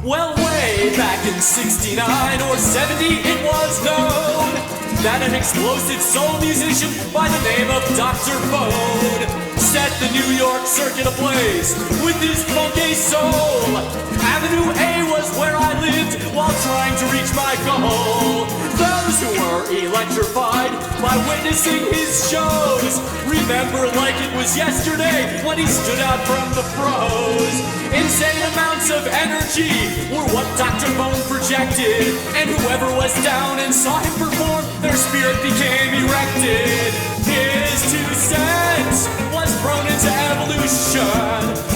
Well, way back in 69 or 70 it was known that an explosive soul musician by the name of Dr. Bone set the New York circuit ablaze with his funky soul. Avenue A was where I lived while trying to reach my goal. Those who were electrified by witnessing his shows remember like it was yesterday when he stood out from the pros. Insane amounts of energy were what Dr. Bone projected, and whoever was down and saw him perform, their spirit became erected. His 2 cents was thrown into evolution.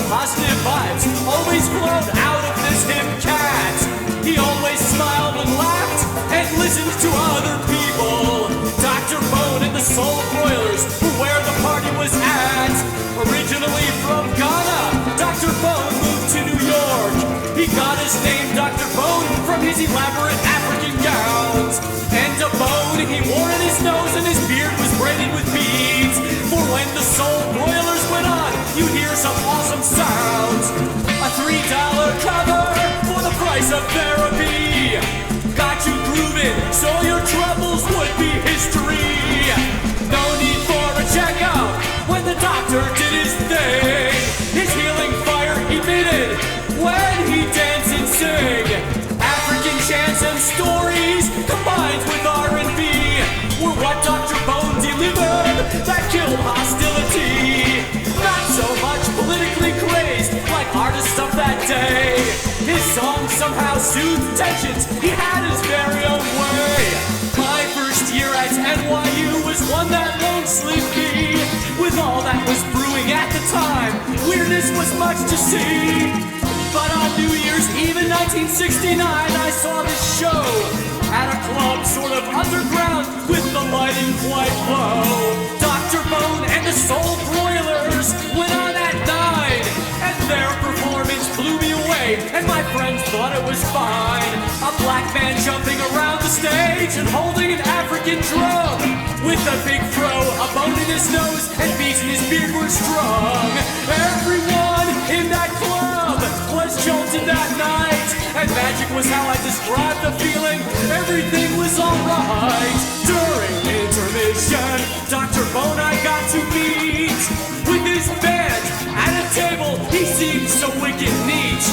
Positive vibes always flowed out of this hip cat. He always smiled and laughed and listened to other people. Dr. Bone and the Soul Broilers were where the party was at. Originally from Ghana, Dr. Bone moved to New York. He got his name Dr. Bone from his elaborate African gowns. And a bone he wore in his nose, and his beard was braided with beads. For when the Soul Broilers went on, you'd hear some awesome sounds. A $3 cover for the price of therapy. Got you grooving so your troubles would be history. No need for a checkup when the doctor did his thing. His healing fire emitted when he danced and sang. African chants and stories combined with R&B were what Dr. Bone delivered that killed hostility. Not so much politically crazed like artists of that day. His songs somehow soothed tensions. He had his very own way. My first year at NYU was one that won't sleep me. With all that was brewing at the time, weirdness was much to see. But on New Year's Eve in 1969, I saw this show at a club sort of underground with the lighting quite low. Dr. Bone and the Soul Broilers went on at 9, and their performance blew me away, and my friends thought it was fine. A black man jumping around the stage and holding an African drum with a big fro, a bone in his nose, and beads in his beard were strung. Everyone in that club was jolted that night, and magic was how I described the feeling. Everything was alright. During intermission, Dr. Bone I got to meet. With his band at a table, he seemed so wicked neat.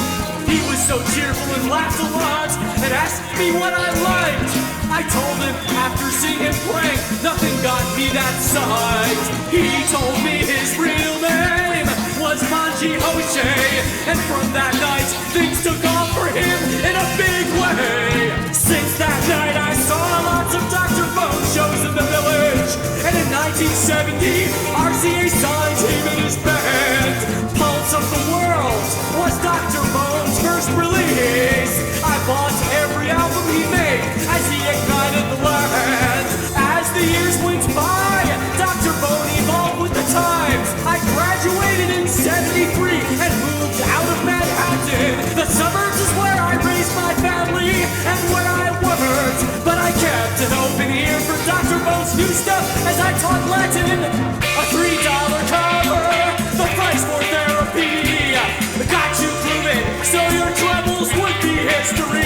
He was so cheerful and laughed a lot and asked me what I liked. I told him after seeing him play, nothing got me that sight. He told me his real name was Manji Hoche, and from that night, things took off for him in a big way. Since that night, I saw lots of Dr. Bone shows in the village, and in 1970, RCA signed him in his band. Pulse of the World was Dr. Bone's first release. I bought every album he made as he ignited the land. As the years went by, Dr. Bone evolved with the times. I graduated in 73 and moved out of Manhattan. The suburbs is where I raised my family and where I worked. But I kept an open ear for Dr. Bone's new stuff as I taught Latin. A $3 cover, the price for therapy. Got you grooving so your troubles would be history.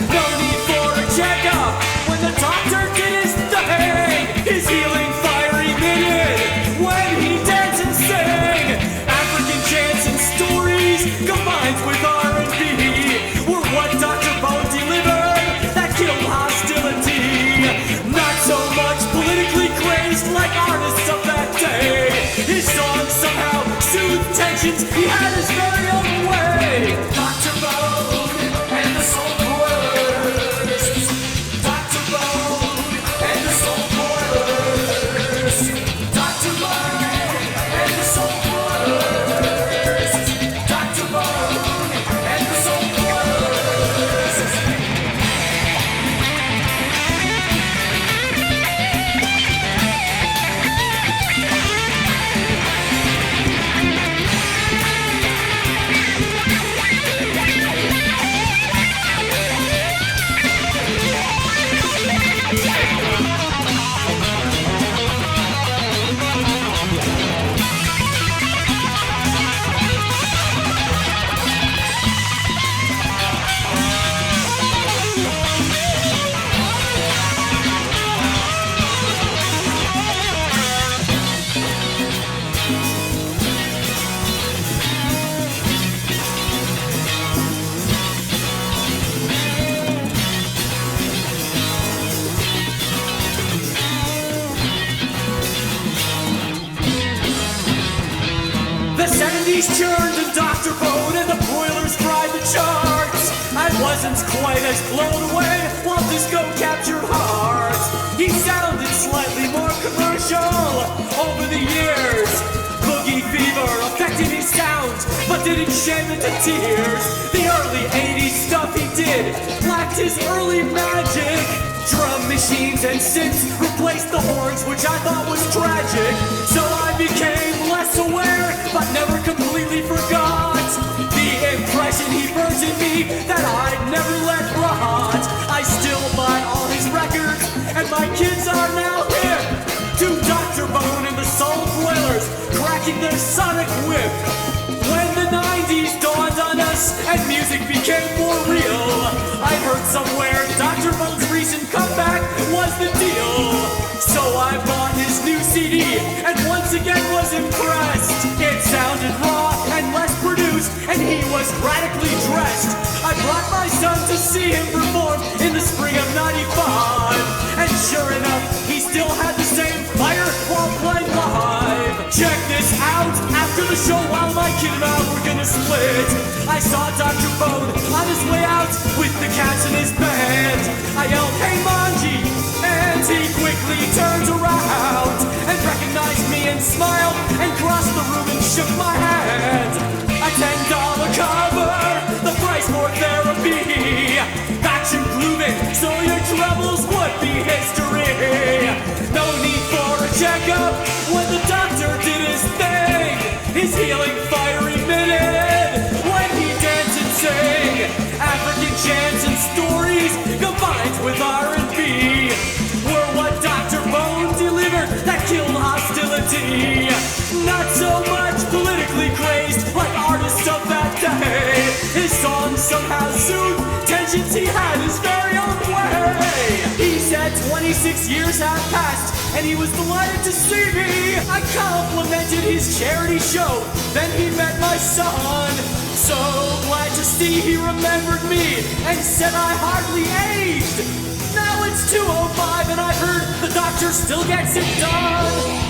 No need for a checkup when the doctor did his thing. His healing fire emitted when he danced and sang. African chants and stories combined with R&B were what Dr. Bone delivered that killed hostility. Not so much politically crazed like artists of that day. His songs somehow soothed tensions. He had his very own way. Dr. Bone and the Soul wasn't quite as blown away while disco captured hearts. He sounded slightly more commercial over the years. Boogie fever affected his sound, but didn't shame it to tears. The early 80s stuff he did lacked his early magic. Drum machines and synths replaced the horns, which I thought was tragic. So I became less aware, but never completely forgot the impression he burnt in me that I'd never let rot. I still buy all his records, and my kids are now hip to Dr. Bone and the Soul Broilers cracking their sonic whip. When the 90s dawned on us and music became more real, I heard somewhere Dr. Bone's recent comeback was the deal. So I bought his new CD and once again was impressed. It sounded raw and less produced, and he was radically dressed. I brought my son to see him perform in the spring of '95, and sure enough, he still had the same fire while playing live. Check this out, after the show while my kid and I were gonna split, I saw Dr. Bone on his way out with the cats in his band. I yelled, "Hey Manji!" and he quickly turned around and recognized me and smiled and crossed the room and shook my hand. A $10 cover, the price for therapy. Got you grooving so your troubles would be history. No need for a checkup when the doctor did his thing. His healing fire emitted when he danced and sang. African chants and stories combined with R&B were what Dr. Bone delivered that killed hostility. Not so much politically crazed like artists of that day. His songs somehow soothed tensions he had his very own way. He said 26 years have passed and he was delighted to see me. I complimented his charity show, then he met my son. So glad to see he remembered me and said I hardly aged. Now it's 2:05 and I've heard the doctor still gets it done.